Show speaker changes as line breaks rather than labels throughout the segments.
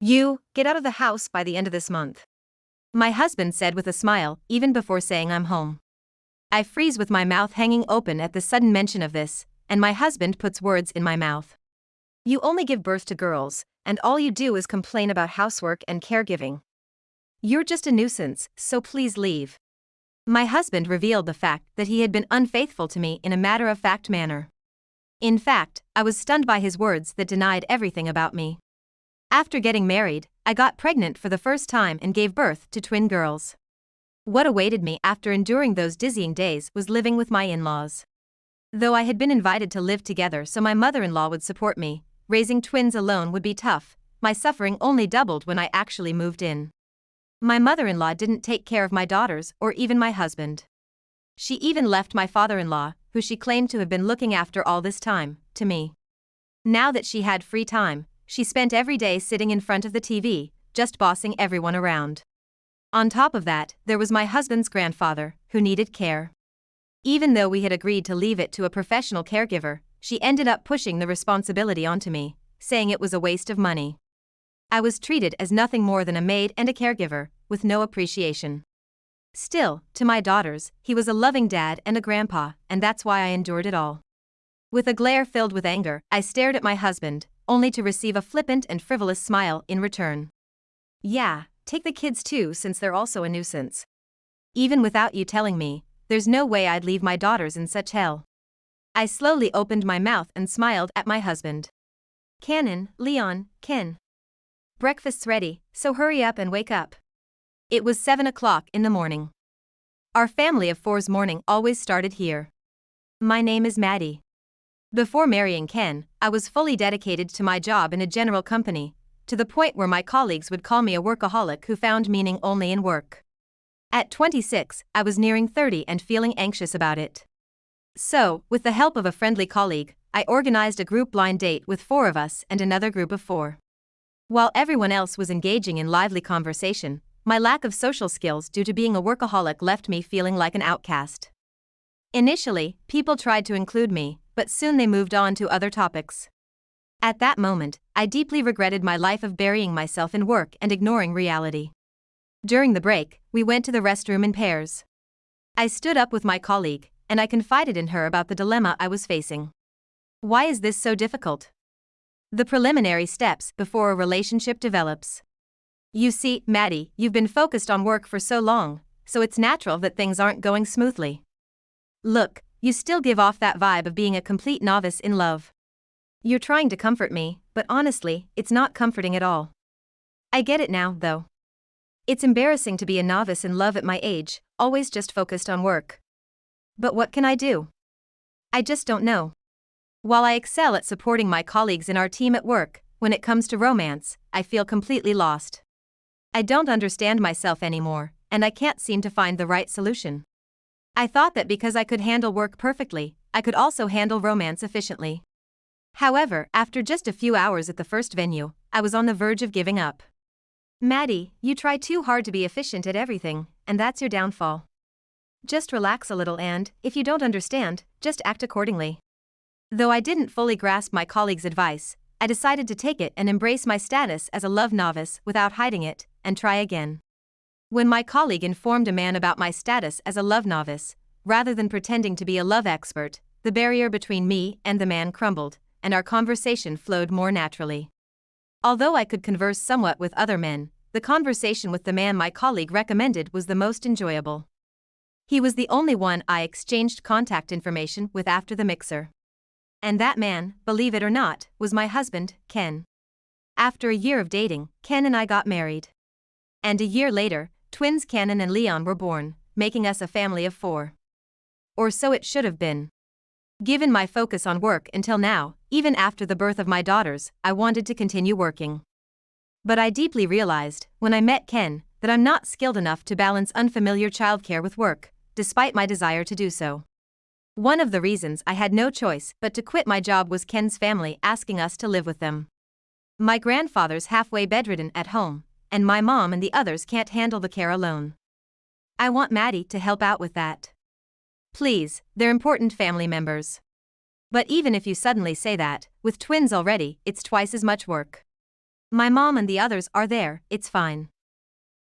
You, get out of the house by the end of this month. My husband said with a smile, even before saying I'm home. I freeze with my mouth hanging open at the sudden mention of this, and my husband puts words in my mouth. You only give birth to girls, and all you do is complain about housework and caregiving. You're just a nuisance, so please leave. My husband revealed the fact that he had been unfaithful to me in a matter-of-fact manner. In fact, I was stunned by his words that denied everything about me. After getting married, I got pregnant for the first time and gave birth to twin girls. What awaited me after enduring those dizzying days was living with my in-laws. Though I had been invited to live together so my mother-in-law would support me, raising twins alone would be tough. My suffering only doubled when I actually moved in. My mother-in-law didn't take care of my daughters or even my husband. She even left my father-in-law, who she claimed to have been looking after all this time, to me. Now that she had free time, she spent every day sitting in front of the TV, just bossing everyone around. On top of that, there was my husband's grandfather, who needed care. Even though we had agreed to leave it to a professional caregiver, she ended up pushing the responsibility onto me, saying it was a waste of money. I was treated as nothing more than a maid and a caregiver, with no appreciation. Still, to my daughters, he was a loving dad and a grandpa, and that's why I endured it all. With a glare filled with anger, I stared at my husband, only to receive a flippant and frivolous smile in return. Yeah, take the kids too, since they're also a nuisance. Even without you telling me, there's no way I'd leave my daughters in such hell. I slowly opened my mouth and smiled at my husband. Cannon, Leon, Ken. Breakfast's ready, so hurry up and wake up. It was 7 o'clock in the morning. Our family of four's morning always started here. My name is Maddie. Before marrying Ken, I was fully dedicated to my job in a general company, to the point where my colleagues would call me a workaholic who found meaning only in work. At 26, I was nearing 30 and feeling anxious about it. So, with the help of a friendly colleague, I organized a group blind date with 4 of us and another group of 4. While everyone else was engaging in lively conversation, my lack of social skills due to being a workaholic left me feeling like an outcast. Initially, people tried to include me, but soon they moved on to other topics. At that moment, I deeply regretted my life of burying myself in work and ignoring reality. During the break, we went to the restroom in pairs. I stood up with my colleague, and I confided in her about the dilemma I was facing. Why is this so difficult? The preliminary steps before a relationship develops. You see, Maddie, you've been focused on work for so long, so it's natural that things aren't going smoothly. Look, you still give off that vibe of being a complete novice in love. You're trying to comfort me, but honestly, it's not comforting at all. I get it now, though. It's embarrassing to be a novice in love at my age, always just focused on work. But what can I do? I just don't know. While I excel at supporting my colleagues in our team at work, when it comes to romance, I feel completely lost. I don't understand myself anymore, and I can't seem to find the right solution. I thought that because I could handle work perfectly, I could also handle romance efficiently. However, after just a few hours at the first venue, I was on the verge of giving up. Maddie, you try too hard to be efficient at everything, and that's your downfall. Just relax a little and, if you don't understand, just act accordingly. Though I didn't fully grasp my colleague's advice, I decided to take it and embrace my status as a love novice without hiding it, and try again. When my colleague informed a man about my status as a love novice, rather than pretending to be a love expert, the barrier between me and the man crumbled, and our conversation flowed more naturally. Although I could converse somewhat with other men, the conversation with the man my colleague recommended was the most enjoyable. He was the only one I exchanged contact information with after the mixer. And that man, believe it or not, was my husband, Ken. After a year of dating, Ken and I got married. And a year later, twins Cannon and Leon were born, making us a family of 4. Or so it should have been. Given my focus on work until now, even after the birth of my daughters, I wanted to continue working. But I deeply realized, when I met Ken, that I'm not skilled enough to balance unfamiliar childcare with work, despite my desire to do so. One of the reasons I had no choice but to quit my job was Ken's family asking us to live with them. My grandfather's halfway bedridden at home, and my mom and the others can't handle the care alone. I want Maddie to help out with that. Please, they're important family members. But even if you suddenly say that, with twins already, it's twice as much work. My mom and the others are there, it's fine.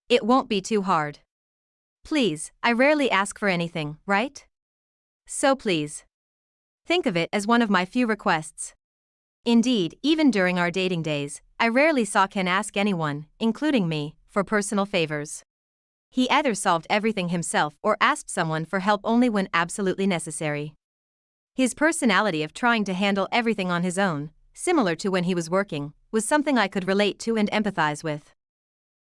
It won't be too hard. Please, I rarely ask for anything, right? So please. Think of it as one of my few requests. Indeed, even during our dating days, I rarely saw Ken ask anyone, including me, for personal favors. He either solved everything himself or asked someone for help only when absolutely necessary. His personality of trying to handle everything on his own, similar to when he was working, was something I could relate to and empathize with.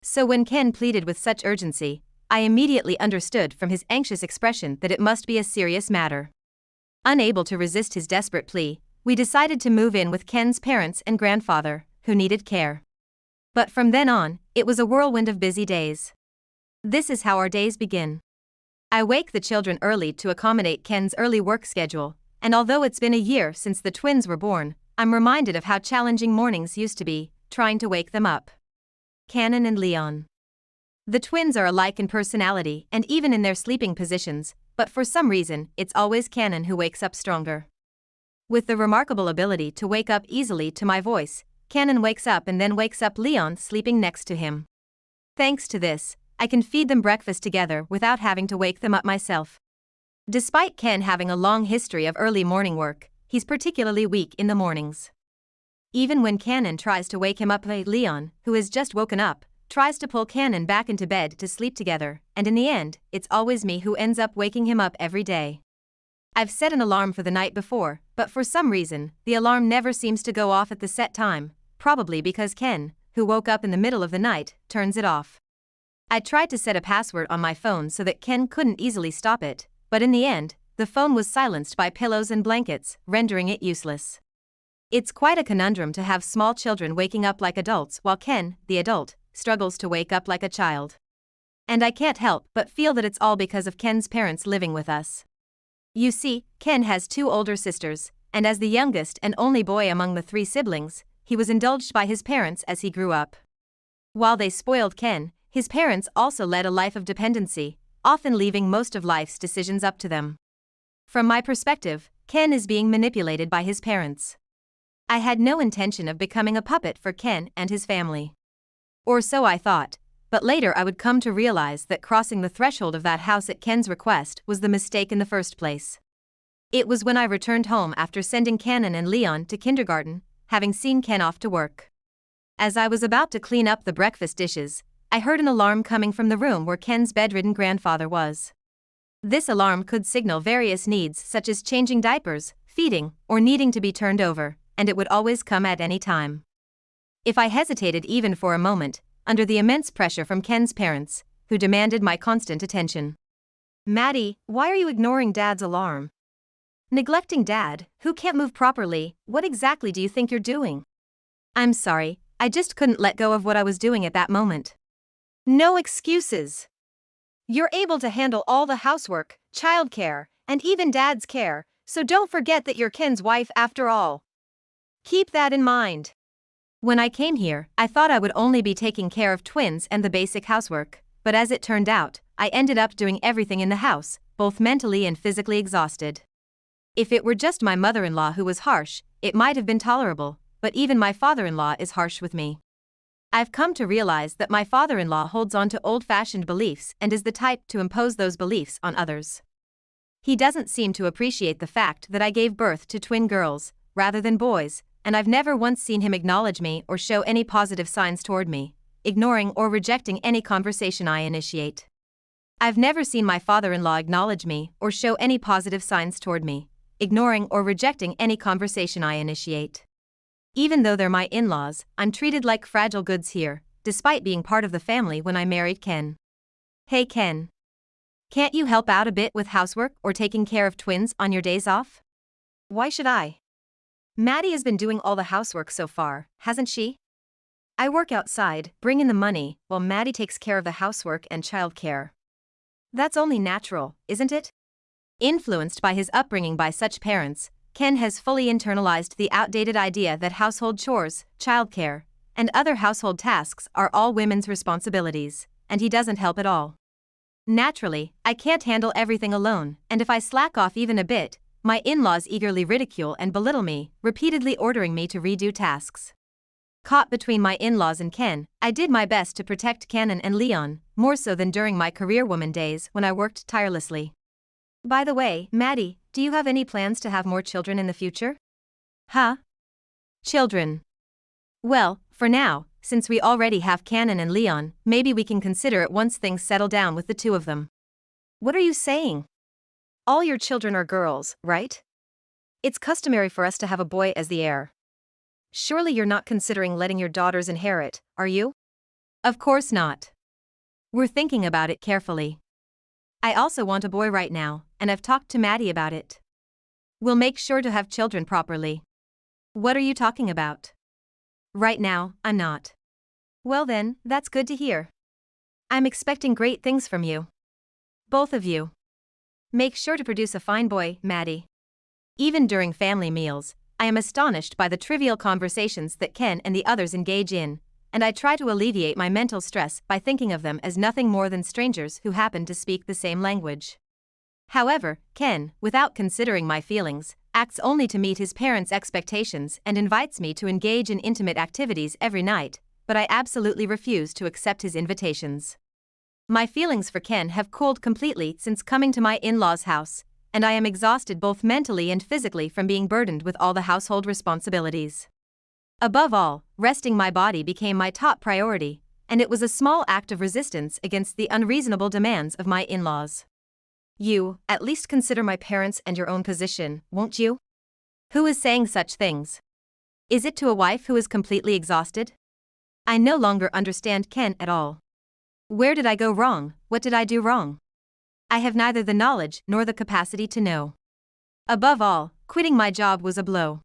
So when Ken pleaded with such urgency, I immediately understood from his anxious expression that it must be a serious matter. Unable to resist his desperate plea, we decided to move in with Ken's parents and grandfather, who needed care. But from then on, it was a whirlwind of busy days. This is how our days begin. I wake the children early to accommodate Ken's early work schedule, and although it's been a year since the twins were born, I'm reminded of how challenging mornings used to be, trying to wake them up. Cannon and Leon. The twins are alike in personality and even in their sleeping positions, but for some reason, it's always Cannon who wakes up stronger. With the remarkable ability to wake up easily to my voice, Cannon wakes up and then wakes up Leon sleeping next to him. Thanks to this, I can feed them breakfast together without having to wake them up myself. Despite Ken having a long history of early morning work, he's particularly weak in the mornings. Even when Cannon tries to wake him up, Leon, who has just woken up, tries to pull Cannon back into bed to sleep together, and in the end, it's always me who ends up waking him up every day. I've set an alarm for the night before, but for some reason, the alarm never seems to go off at the set time, probably because Ken, who woke up in the middle of the night, turns it off. I tried to set a password on my phone so that Ken couldn't easily stop it, but in the end, the phone was silenced by pillows and blankets, rendering it useless. It's quite a conundrum to have small children waking up like adults while Ken, the adult, struggles to wake up like a child. And I can't help but feel that it's all because of Ken's parents living with us. You see, Ken has 2 older sisters, and as the youngest and only boy among the 3 siblings, he was indulged by his parents as he grew up. While they spoiled Ken, his parents also led a life of dependency, often leaving most of life's decisions up to them. From my perspective, Ken is being manipulated by his parents. I had no intention of becoming a puppet for Ken and his family. Or so I thought, but later I would come to realize that crossing the threshold of that house at Ken's request was the mistake in the first place. It was when I returned home after sending Cannon and Leon to kindergarten, having seen Ken off to work. As I was about to clean up the breakfast dishes, I heard an alarm coming from the room where Ken's bedridden grandfather was. This alarm could signal various needs such as changing diapers, feeding, or needing to be turned over, and it would always come at any time. If I hesitated even for a moment, under the immense pressure from Ken's parents, who demanded my constant attention. Maddie, why are you ignoring Dad's alarm? Neglecting Dad, who can't move properly, what exactly do you think you're doing? I'm sorry, I just couldn't let go of what I was doing at that moment. No excuses. You're able to handle all the housework, childcare, and even Dad's care, so don't forget that you're Ken's wife after all. Keep that in mind. When I came here, I thought I would only be taking care of twins and the basic housework, but as it turned out, I ended up doing everything in the house, both mentally and physically exhausted. If it were just my mother-in-law who was harsh, it might have been tolerable, but even my father-in-law is harsh with me. I've come to realize that my father-in-law holds on to old-fashioned beliefs and is the type to impose those beliefs on others. He doesn't seem to appreciate the fact that I gave birth to twin girls, rather than boys, and I've never once seen him acknowledge me or show any positive signs toward me, ignoring or rejecting any conversation I initiate. I've never seen my father-in-law acknowledge me or show any positive signs toward me, ignoring or rejecting any conversation I initiate. Even though they're my in-laws, I'm treated like fragile goods here, despite being part of the family when I married Ken. Hey Ken. Can't you help out a bit with housework or taking care of twins on your days off? Why should I? Maddie has been doing all the housework so far, hasn't she? I work outside, bring in the money, while Maddie takes care of the housework and childcare. That's only natural, isn't it? Influenced by his upbringing by such parents, Ken has fully internalized the outdated idea that household chores, childcare, and other household tasks are all women's responsibilities, and he doesn't help at all. Naturally, I can't handle everything alone, and if I slack off even a bit, my in-laws eagerly ridicule and belittle me, repeatedly ordering me to redo tasks. Caught between my in-laws and Ken, I did my best to protect Canon and Leon, more so than during my career woman days when I worked tirelessly. By the way, Maddie, do you have any plans to have more children in the future? Huh? Children. Well, for now, since we already have Canon and Leon, maybe we can consider it once things settle down with the two of them. What are you saying? All your children are girls, right? It's customary for us to have a boy as the heir. Surely you're not considering letting your daughters inherit, are you? Of course not. We're thinking about it carefully. I also want a boy right now, and I've talked to Maddie about it. We'll make sure to have children properly. What are you talking about? Right now, I'm not. Well then, that's good to hear. I'm expecting great things from you. Both of you. Make sure to produce a fine boy, Maddie. Even during family meals, I am astonished by the trivial conversations that Ken and the others engage in, and I try to alleviate my mental stress by thinking of them as nothing more than strangers who happen to speak the same language. However, Ken, without considering my feelings, acts only to meet his parents' expectations and invites me to engage in intimate activities every night, but I absolutely refuse to accept his invitations. My feelings for Ken have cooled completely since coming to my in-laws' house, and I am exhausted both mentally and physically from being burdened with all the household responsibilities. Above all, resting my body became my top priority, and it was a small act of resistance against the unreasonable demands of my in-laws. You, at least consider my parents and your own position, won't you? Who is saying such things? Is it to a wife who is completely exhausted? I no longer understand Ken at all. Where did I go wrong? What did I do wrong? I have neither the knowledge nor the capacity to know. Above all, quitting my job was a blow.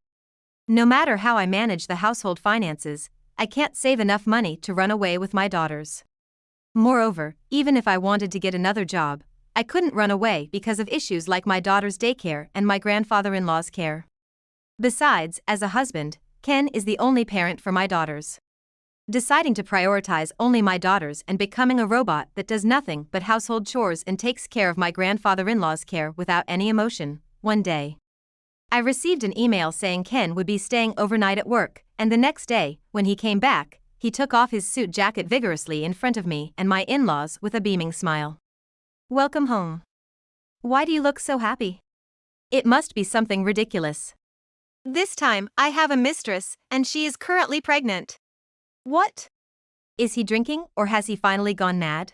No matter how I manage the household finances, I can't save enough money to run away with my daughters. Moreover, even if I wanted to get another job, I couldn't run away because of issues like my daughter's daycare and my grandfather-in-law's care. Besides, as a husband, Ken is the only parent for my daughters. Deciding to prioritize only my daughters and becoming a robot that does nothing but household chores and takes care of my grandfather-in-law's care without any emotion, one day. I received an email saying Ken would be staying overnight at work, and the next day, when he came back, he took off his suit jacket vigorously in front of me and my in-laws with a beaming smile. Welcome home. Why do you look so happy? It must be something ridiculous. This time, I have a mistress, and she is currently pregnant. What? Is he drinking, or has he finally gone mad?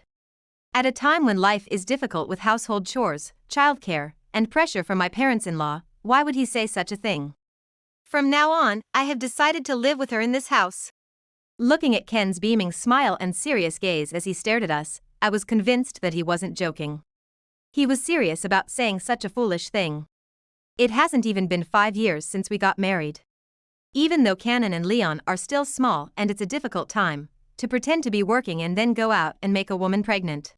At a time when life is difficult with household chores, childcare, and pressure from my parents-in-law, why would he say such a thing? From now on, I have decided to live with her in this house. Looking at Ken's beaming smile and serious gaze as he stared at us, I was convinced that he wasn't joking. He was serious about saying such a foolish thing. It hasn't even been 5 years since we got married. Even though Canon and Leon are still small and it's a difficult time, to pretend to be working and then go out and make a woman pregnant.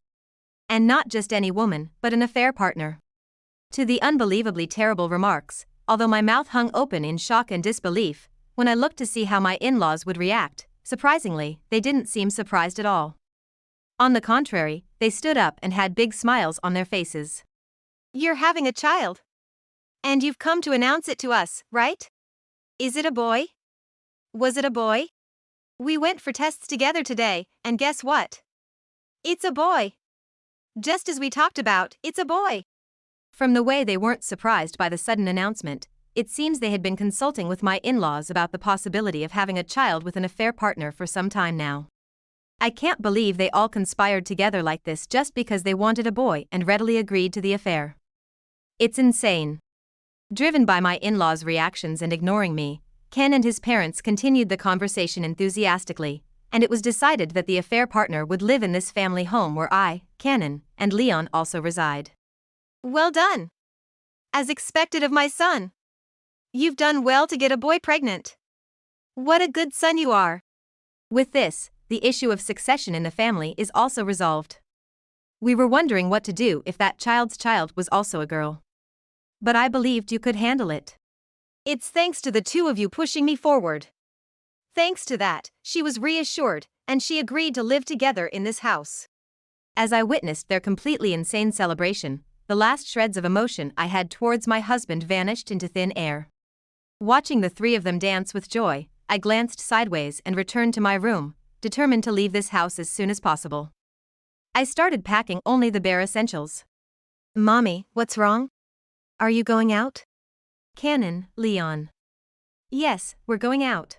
And not just any woman, but an affair partner. To the unbelievably terrible remarks, although my mouth hung open in shock and disbelief, when I looked to see how my in-laws would react, surprisingly, they didn't seem surprised at all. On the contrary, they stood up and had big smiles on their faces. You're having a child. And you've come to announce it to us, right? Is it a boy? Was it a boy? We went for tests together today, and guess what? It's a boy. Just as we talked about, it's a boy. From the way they weren't surprised by the sudden announcement, it seems they had been consulting with my in-laws about the possibility of having a child with an affair partner for some time now. I can't believe they all conspired together like this just because they wanted a boy and readily agreed to the affair. It's insane. Driven by my in-laws' reactions and ignoring me, Ken and his parents continued the conversation enthusiastically, and it was decided that the affair partner would live in this family home where I, Canon, and Leon also reside. Well done! As expected of my son. You've done well to get a boy pregnant. What a good son you are. With this, the issue of succession in the family is also resolved. We were wondering what to do if that child's child was also a girl. But I believed you could handle it. It's thanks to the two of you pushing me forward. Thanks to that, she was reassured, and she agreed to live together in this house. As I witnessed their completely insane celebration, the last shreds of emotion I had towards my husband vanished into thin air. Watching the three of them dance with joy, I glanced sideways and returned to my room, determined to leave this house as soon as possible. I started packing only the bare essentials. Mommy, what's wrong? Are you going out? Canon, Leon. Yes, we're going out.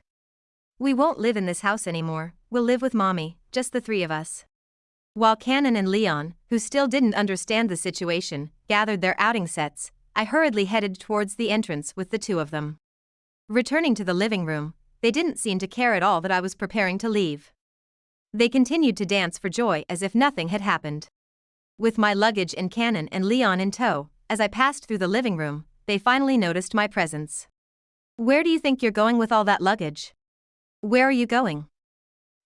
We won't live in this house anymore, we'll live with Mommy, just the three of us. While Canon and Leon, who still didn't understand the situation, gathered their outing sets, I hurriedly headed towards the entrance with the two of them. Returning to the living room, they didn't seem to care at all that I was preparing to leave. They continued to dance for joy as if nothing had happened. With my luggage and Canon and Leon in tow, as I passed through the living room, they finally noticed my presence. Where do you think you're going with all that luggage? Where are you going?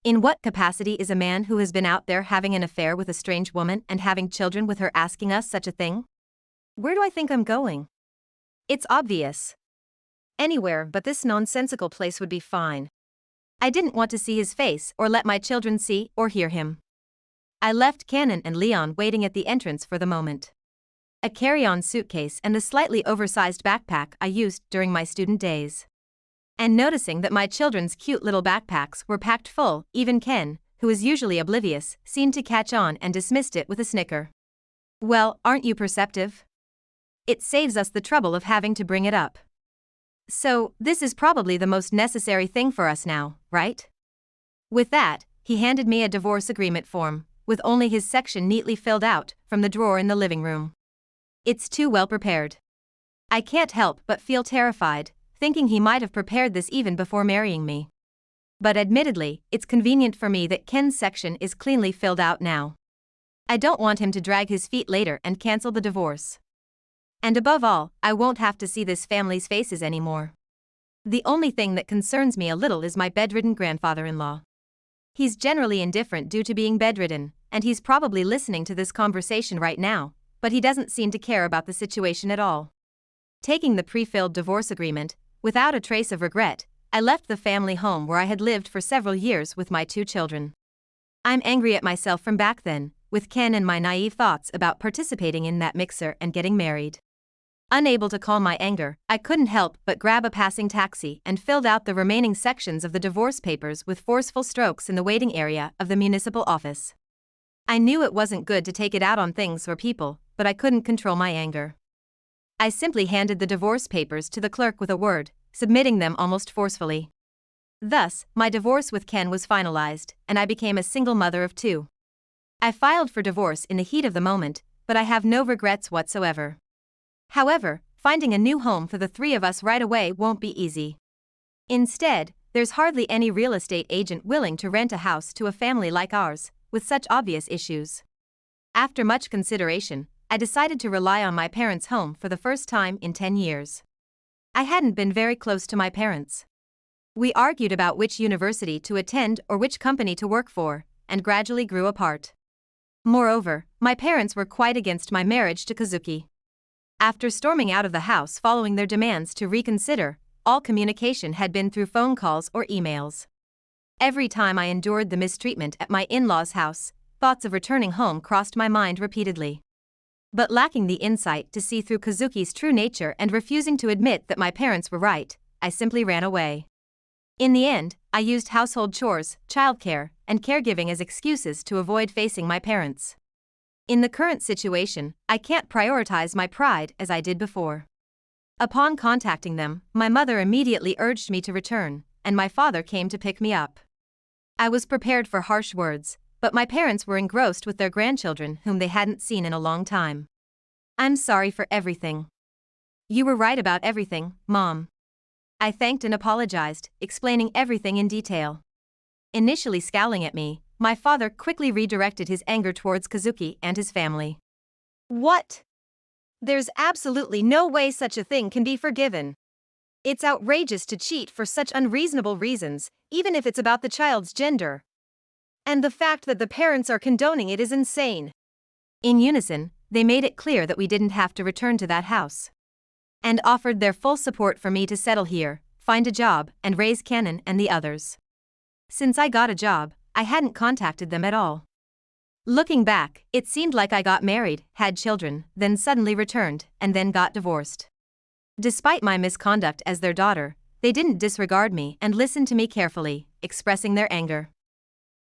In what capacity is a man who has been out there having an affair with a strange woman and having children with her asking us such a thing? Where do I think I'm going? It's obvious. Anywhere but this nonsensical place would be fine. I didn't want to see his face or let my children see or hear him. I left Canon and Leon waiting at the entrance for the moment. A carry-on suitcase and the slightly oversized backpack I used during my student days. And noticing that my children's cute little backpacks were packed full, even Ken, who is usually oblivious, seemed to catch on and dismissed it with a snicker. Well, aren't you perceptive? It saves us the trouble of having to bring it up. So, this is probably the most necessary thing for us now, right? With that, he handed me a divorce agreement form, with only his section neatly filled out, from the drawer in the living room. It's too well prepared. I can't help but feel terrified, thinking he might have prepared this even before marrying me. But admittedly, it's convenient for me that Ken's section is cleanly filled out now. I don't want him to drag his feet later and cancel the divorce. And above all, I won't have to see this family's faces anymore. The only thing that concerns me a little is my bedridden grandfather-in-law. He's generally indifferent due to being bedridden, and he's probably listening to this conversation right now, but he doesn't seem to care about the situation at all. Taking the pre-filled divorce agreement, without a trace of regret, I left the family home where I had lived for several years with my two children. I'm angry at myself from back then, with Ken and my naive thoughts about participating in that mixer and getting married. Unable to calm my anger, I couldn't help but grab a passing taxi and filled out the remaining sections of the divorce papers with forceful strokes in the waiting area of the municipal office. I knew it wasn't good to take it out on things or people, but I couldn't control my anger. I simply handed the divorce papers to the clerk with a word, submitting them almost forcefully. Thus, my divorce with Ken was finalized, and I became a single mother of two. I filed for divorce in the heat of the moment, but I have no regrets whatsoever. However, finding a new home for the three of us right away won't be easy. Instead, there's hardly any real estate agent willing to rent a house to a family like ours, with such obvious issues. After much consideration, I decided to rely on my parents' home for the first time in 10 years. I hadn't been very close to my parents. We argued about which university to attend or which company to work for, and gradually grew apart. Moreover, my parents were quite against my marriage to Kazuki. After storming out of the house following their demands to reconsider, all communication had been through phone calls or emails. Every time I endured the mistreatment at my in-laws' house, thoughts of returning home crossed my mind repeatedly. But lacking the insight to see through Kazuki's true nature and refusing to admit that my parents were right, I simply ran away. In the end, I used household chores, childcare, and caregiving as excuses to avoid facing my parents. In the current situation, I can't prioritize my pride as I did before. Upon contacting them, my mother immediately urged me to return, and my father came to pick me up. I was prepared for harsh words, but my parents were engrossed with their grandchildren whom they hadn't seen in a long time. I'm sorry for everything. You were right about everything, Mom. I thanked and apologized, explaining everything in detail. Initially scowling at me, my father quickly redirected his anger towards Kazuki and his family. What? There's absolutely no way such a thing can be forgiven. It's outrageous to cheat for such unreasonable reasons, even if it's about the child's gender. And the fact that the parents are condoning it is insane. In unison, they made it clear that we didn't have to return to that house. And offered their full support for me to settle here, find a job, and raise Canon and the others. Since I got a job, I hadn't contacted them at all. Looking back, it seemed like I got married, had children, then suddenly returned, and then got divorced. Despite my misconduct as their daughter, they didn't disregard me and listened to me carefully, expressing their anger.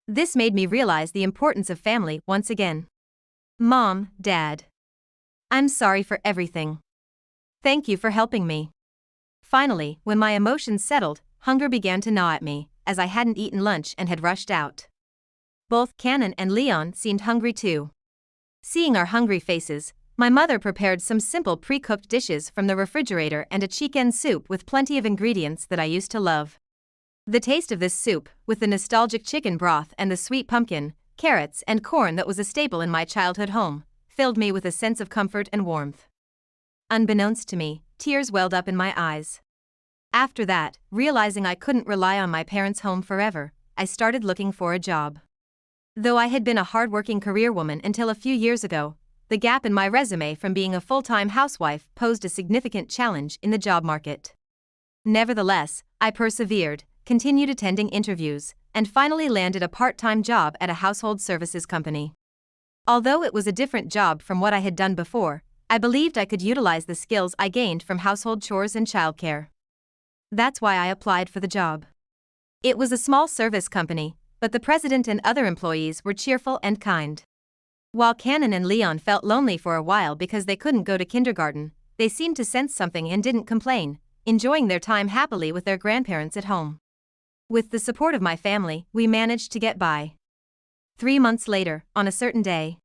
This made me realize the importance of family once again. Mom, Dad. I'm sorry for everything. Thank you for helping me. Finally, when my emotions settled, hunger began to gnaw at me, as I hadn't eaten lunch and had rushed out. Both Cannon and Leon seemed hungry too. Seeing our hungry faces, my mother prepared some simple pre-cooked dishes from the refrigerator and a chicken soup with plenty of ingredients that I used to love. The taste of this soup, with the nostalgic chicken broth and the sweet pumpkin, carrots, and corn that was a staple in my childhood home, filled me with a sense of comfort and warmth. Unbeknownst to me, tears welled up in my eyes. After that, realizing I couldn't rely on my parents' home forever, I started looking for a job. Though I had been a hardworking career woman until a few years ago, the gap in my resume from being a full-time housewife posed a significant challenge in the job market. Nevertheless, I persevered, continued attending interviews, and finally landed a part-time job at a household services company. Although it was a different job from what I had done before, I believed I could utilize the skills I gained from household chores and childcare. That's why I applied for the job. It was a small service company, but the president and other employees were cheerful and kind. While Cannon and Leon felt lonely for a while because they couldn't go to kindergarten, they seemed to sense something and didn't complain, enjoying their time happily with their grandparents at home. With the support of my family, we managed to get by. 3 months later, on a certain day,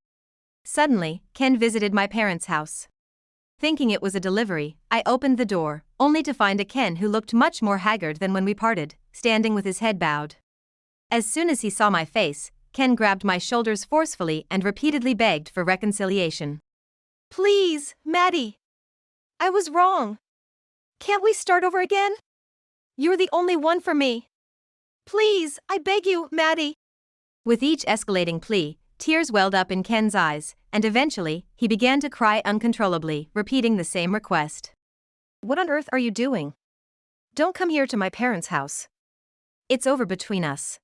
suddenly, Ken visited my parents' house. Thinking it was a delivery, I opened the door, only to find a Ken who looked much more haggard than when we parted, standing with his head bowed. As soon as he saw my face, Ken grabbed my shoulders forcefully and repeatedly begged for reconciliation.
Please, Maddie. I was wrong. Can't we start over again? You're the only one for me. Please, I beg you, Maddie.
With each escalating plea, tears welled up in Ken's eyes, and eventually, he began to cry uncontrollably, repeating the same request.
What on earth are you doing? Don't come here to my parents' house.
It's over between us.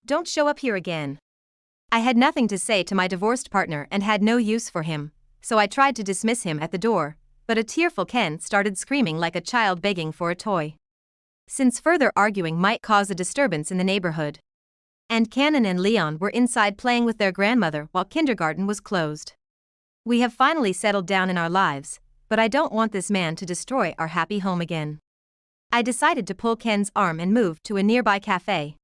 Don't show up here again. I had nothing to say to my divorced partner and had no use for him, so I tried to dismiss him at the door, but a tearful Ken started screaming like a child begging for a toy. Since further arguing might cause a disturbance in the neighborhood. And Cannon and Leon were inside playing with their grandmother while kindergarten was closed. We have finally settled down in our lives, but I don't want this man to destroy our happy home again. I decided to pull Ken's arm and move to a nearby cafe.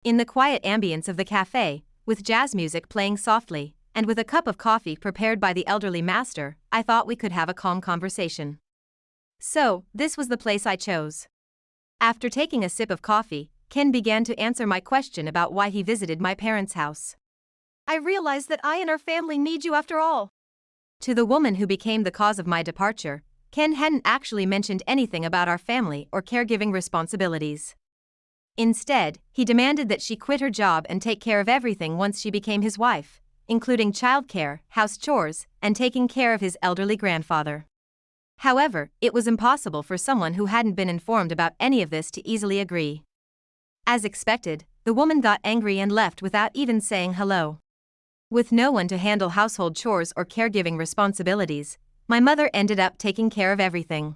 In the quiet ambience of the cafe, with jazz music playing softly, and with a cup of coffee prepared by the elderly master, I thought we could have a calm conversation. So, this was the place I chose. After taking a sip of coffee, Ken began to answer my question about why he visited my parents' house.
I realize that I and our family need you after all.
To the woman who became the cause of my departure, Ken hadn't actually mentioned anything about our family or caregiving responsibilities. Instead, he demanded that she quit her job and take care of everything once she became his wife, including childcare, house chores, and taking care of his elderly grandfather. However, it was impossible for someone who hadn't been informed about any of this to easily agree. As expected, the woman got angry and left without even saying hello. With no one to handle household chores or caregiving responsibilities, my mother ended up taking care of everything.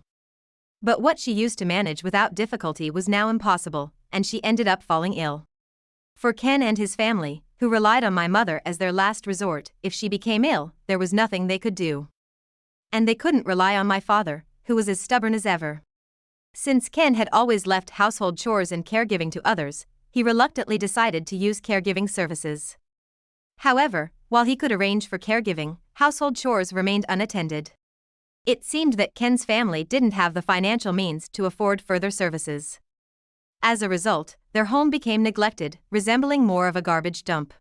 But what she used to manage without difficulty was now impossible, and she ended up falling ill. For Ken and his family, who relied on my mother as their last resort, if she became ill, there was nothing they could do. And they couldn't rely on my father, who was as stubborn as ever. Since Ken had always left household chores and caregiving to others, he reluctantly decided to use caregiving services. However, while he could arrange for caregiving, household chores remained unattended. It seemed that Ken's family didn't have the financial means to afford further services. As a result, their home became neglected, resembling more of a garbage dump.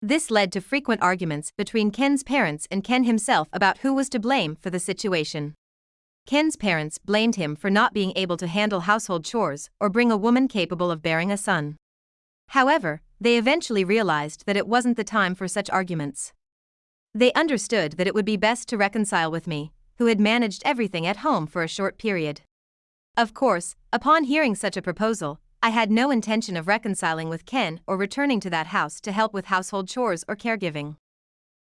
This led to frequent arguments between Ken's parents and Ken himself about who was to blame for the situation. Ken's parents blamed him for not being able to handle household chores or bring a woman capable of bearing a son. However, they eventually realized that it wasn't the time for such arguments. They understood that it would be best to reconcile with me, who had managed everything at home for a short period. Of course, upon hearing such a proposal, I had no intention of reconciling with Ken or returning to that house to help with household chores or caregiving.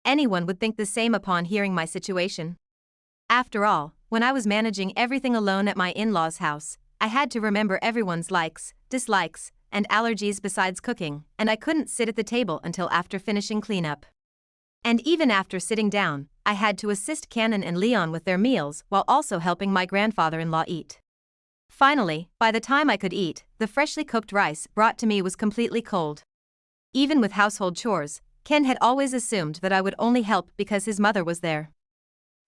Anyone would think the same upon hearing my situation. After all, when I was managing everything alone at my in-laws' house, I had to remember everyone's likes, dislikes, and allergies besides cooking, and I couldn't sit at the table until after finishing cleanup. And even after sitting down, I had to assist Cannon and Leon with their meals while also helping my grandfather-in-law eat. Finally, by the time I could eat, the freshly cooked rice brought to me was completely cold. Even with household chores, Ken had always assumed that I would only help because his mother was there.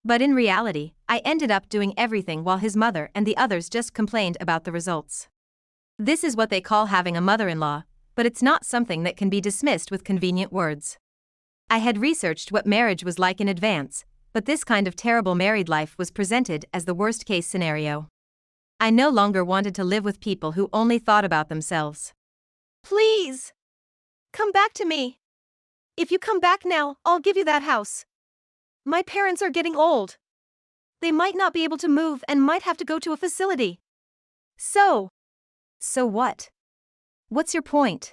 But in reality, I ended up doing everything while his mother and the others just complained about the results. This is what they call having a mother-in-law, but it's not something that can be dismissed with convenient words. I had researched what marriage was like in advance, but this kind of terrible married life was presented as the worst-case scenario. I no longer wanted to live with people who only thought about themselves.
Please! Come back to me. If you come back now, I'll give you that house. My parents are getting old. They might not be able to move and might have to go to a facility. So what?
What's your point?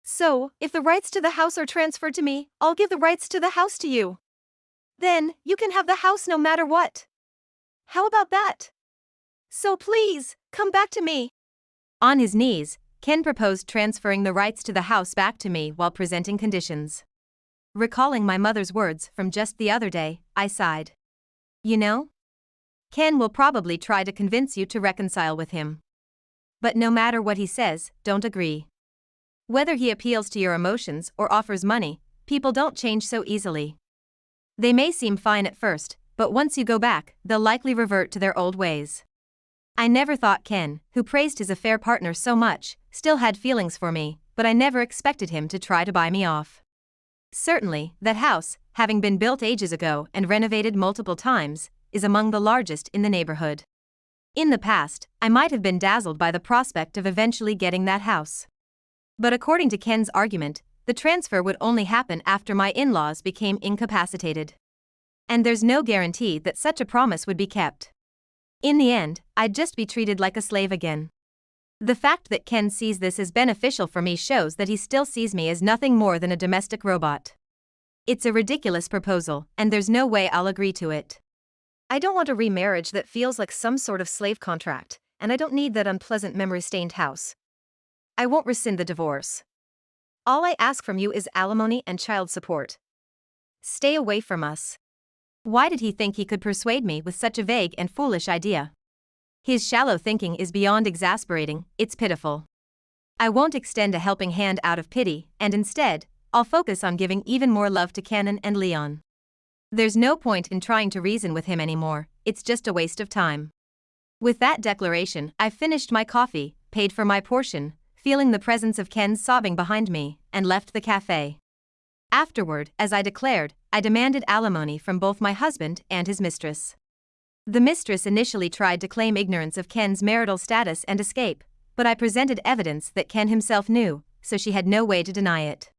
So, if the rights to the house are transferred to me, I'll give the rights to the house to you. Then, you can have the house no matter what. How about that? So please, come back to me.
On his knees, Ken proposed transferring the rights to the house back to me while presenting conditions. Recalling my mother's words from just the other day, I sighed. You know? Ken will probably try to convince you to reconcile with him. But no matter what he says, don't agree. Whether he appeals to your emotions or offers money, people don't change so easily. They may seem fine at first, but once you go back, they'll likely revert to their old ways. I never thought Ken, who praised his affair partner so much, still had feelings for me, but I never expected him to try to buy me off. Certainly, that house, having been built ages ago and renovated multiple times, is among the largest in the neighborhood. In the past, I might have been dazzled by the prospect of eventually getting that house. But according to Ken's argument, the transfer would only happen after my in-laws became incapacitated. And there's no guarantee that such a promise would be kept. In the end, I'd just be treated like a slave again. The fact that Ken sees this as beneficial for me shows that he still sees me as nothing more than a domestic robot. It's a ridiculous proposal, and there's no way I'll agree to it.
I don't want a remarriage that feels like some sort of slave contract, and I don't need that unpleasant memory-stained house. I won't rescind the divorce. All I ask from you is alimony and child support. Stay away from us.
Why did he think he could persuade me with such a vague and foolish idea? His shallow thinking is beyond exasperating, it's pitiful. I won't extend a helping hand out of pity, and instead, I'll focus on giving even more love to Cannon and Leon. There's no point in trying to reason with him anymore, it's just a waste of time. With that declaration, I finished my coffee, paid for my portion, feeling the presence of Ken sobbing behind me, and left the cafe. Afterward, as I declared, I demanded alimony from both my husband and his mistress. The mistress initially tried to claim ignorance of Ken's marital status and escape, but I presented evidence that Ken himself knew, so she had no way to deny it.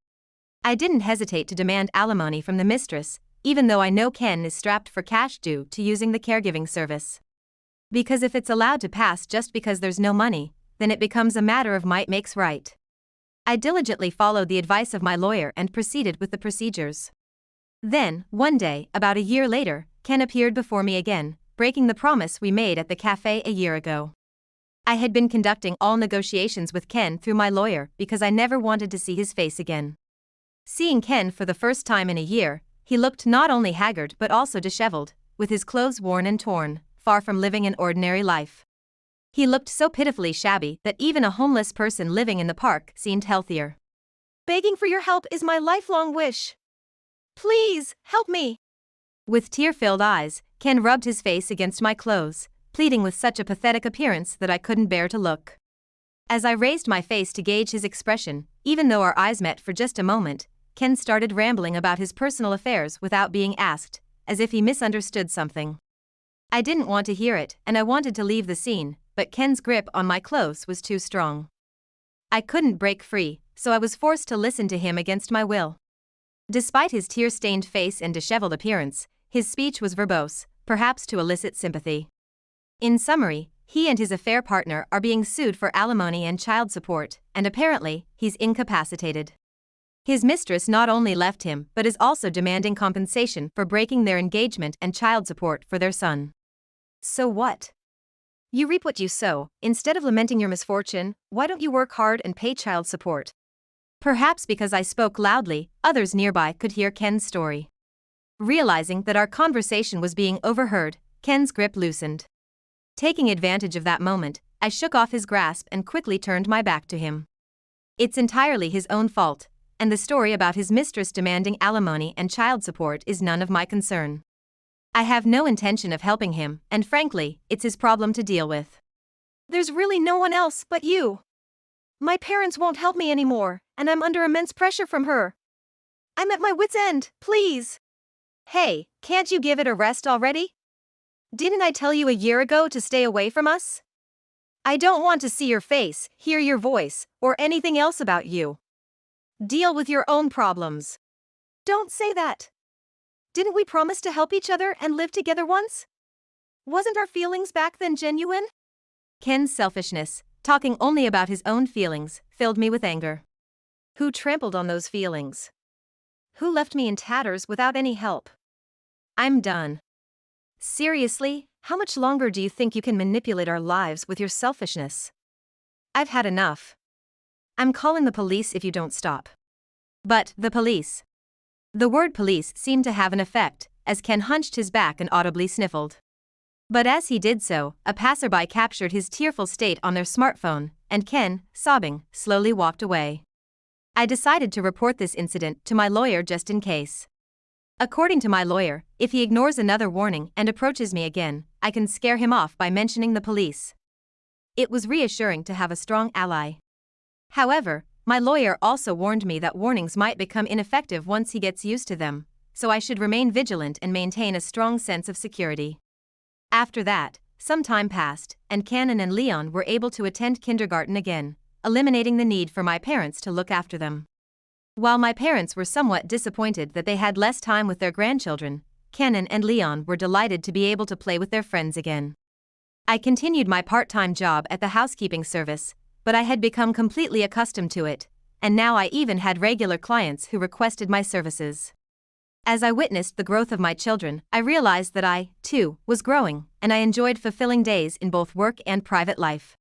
I didn't hesitate to demand alimony from the mistress, even though I know Ken is strapped for cash due to using the caregiving service. Because if it's allowed to pass just because there's no money, then it becomes a matter of might makes right. I diligently followed the advice of my lawyer and proceeded with the procedures. Then, one day, about a year later, Ken appeared before me again, breaking the promise we made at the cafe a year ago. I had been conducting all negotiations with Ken through my lawyer because I never wanted to see his face again. Seeing Ken for the first time in a year, he looked not only haggard but also disheveled, with his clothes worn and torn, far from living an ordinary life. He looked so pitifully shabby that even a homeless person living in the park seemed healthier.
Begging for your help is my lifelong wish. Please, help me.
With tear-filled eyes, Ken rubbed his face against my clothes, pleading with such a pathetic appearance that I couldn't bear to look. As I raised my face to gauge his expression, even though our eyes met for just a moment, Ken started rambling about his personal affairs without being asked, as if he misunderstood something. I didn't want to hear it, and I wanted to leave the scene, but Ken's grip on my clothes was too strong. I couldn't break free, so I was forced to listen to him against my will. Despite his tear-stained face and disheveled appearance, his speech was verbose, perhaps to elicit sympathy. In summary, he and his affair partner are being sued for alimony and child support, and apparently, he's incapacitated. His mistress not only left him but is also demanding compensation for breaking their engagement and child support for their son. So what? You reap what you sow. Instead of lamenting your misfortune, why don't you work hard and pay child support? Perhaps because I spoke loudly, others nearby could hear Ken's story. Realizing that our conversation was being overheard, Ken's grip loosened. Taking advantage of that moment, I shook off his grasp and quickly turned my back to him. It's entirely his own fault, and the story about his mistress demanding alimony and child support is none of my concern. I have no intention of helping him, and frankly, it's his problem to deal with.
There's really no one else but you. My parents won't help me anymore, and I'm under immense pressure from her. I'm at my wit's end, please.
Hey, can't you give it a rest already? Didn't I tell you a year ago to stay away from us? I don't want to see your face, hear your voice, or anything else about you. Deal with your own problems.
Don't say that. Didn't we promise to help each other and live together once? Wasn't our feelings back then genuine?
Ken's selfishness, talking only about his own feelings, filled me with anger. Who trampled on those feelings? Who left me in tatters without any help? I'm done. Seriously, how much longer do you think you can manipulate our lives with your selfishness? I've had enough. I'm calling the police if you don't stop. But, the police. The word police seemed to have an effect, as Ken hunched his back and audibly sniffled. But as he did so, a passerby captured his tearful state on their smartphone, and Ken, sobbing, slowly walked away. I decided to report this incident to my lawyer just in case. According to my lawyer, if he ignores another warning and approaches me again, I can scare him off by mentioning the police. It was reassuring to have a strong ally. However, my lawyer also warned me that warnings might become ineffective once he gets used to them, so I should remain vigilant and maintain a strong sense of security. After that, some time passed, and Cannon and Leon were able to attend kindergarten again, eliminating the need for my parents to look after them. While my parents were somewhat disappointed that they had less time with their grandchildren, Cannon and Leon were delighted to be able to play with their friends again. I continued my part-time job at the housekeeping service, but I had become completely accustomed to it, and now I even had regular clients who requested my services. As I witnessed the growth of my children, I realized that I, too, was growing, and I enjoyed fulfilling days in both work and private life.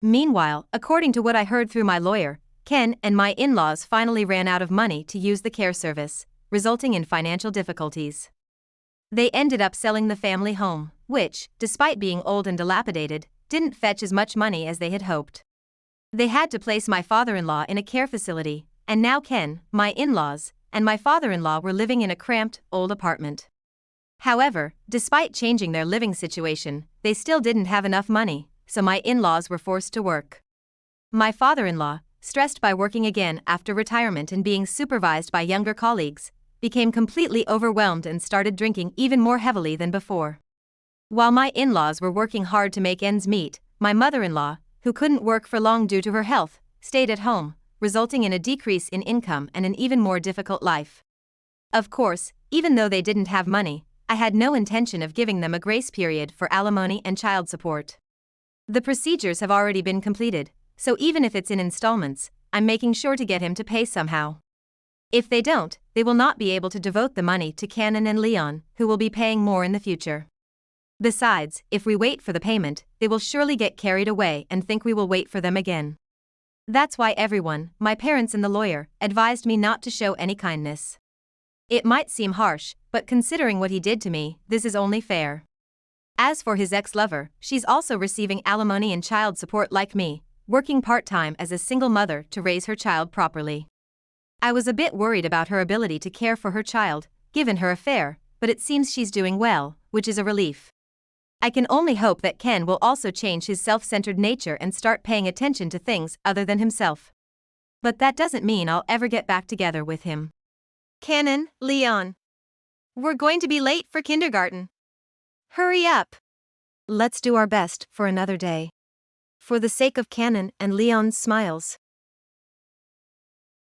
Meanwhile, according to what I heard through my lawyer, Ken and my in-laws finally ran out of money to use the care service, resulting in financial difficulties. They ended up selling the family home, which, despite being old and dilapidated, didn't fetch as much money as they had hoped. They had to place my father-in-law in a care facility, and now Ken, my in-laws, and my father-in-law were living in a cramped, old apartment. However, despite changing their living situation, they still didn't have enough money, so my in-laws were forced to work. My father-in-law, stressed by working again after retirement and being supervised by younger colleagues, became completely overwhelmed and started drinking even more heavily than before. While my in-laws were working hard to make ends meet, my mother-in-law, who couldn't work for long due to her health, stayed at home, resulting in a decrease in income and an even more difficult life. Of course, even though they didn't have money, I had no intention of giving them a grace period for alimony and child support. The procedures have already been completed, so even if it's in installments, I'm making sure to get him to pay somehow. If they don't, they will not be able to devote the money to Cannon and Leon, who will be paying more in the future. Besides, if we wait for the payment, they will surely get carried away and think we will wait for them again. That's why everyone, my parents and the lawyer, advised me not to show any kindness. It might seem harsh, but considering what he did to me, this is only fair. As for his ex-lover, she's also receiving alimony and child support like me, working part-time as a single mother to raise her child properly. I was a bit worried about her ability to care for her child, given her affair, but it seems she's doing well, which is a relief. I can only hope that Ken will also change his self-centered nature and start paying attention to things other than himself. But that doesn't mean I'll ever get back together with him.
Cannon, Leon. We're going to be late for kindergarten. Hurry up.
Let's do our best for another day. For the sake of Cannon and Leon's smiles.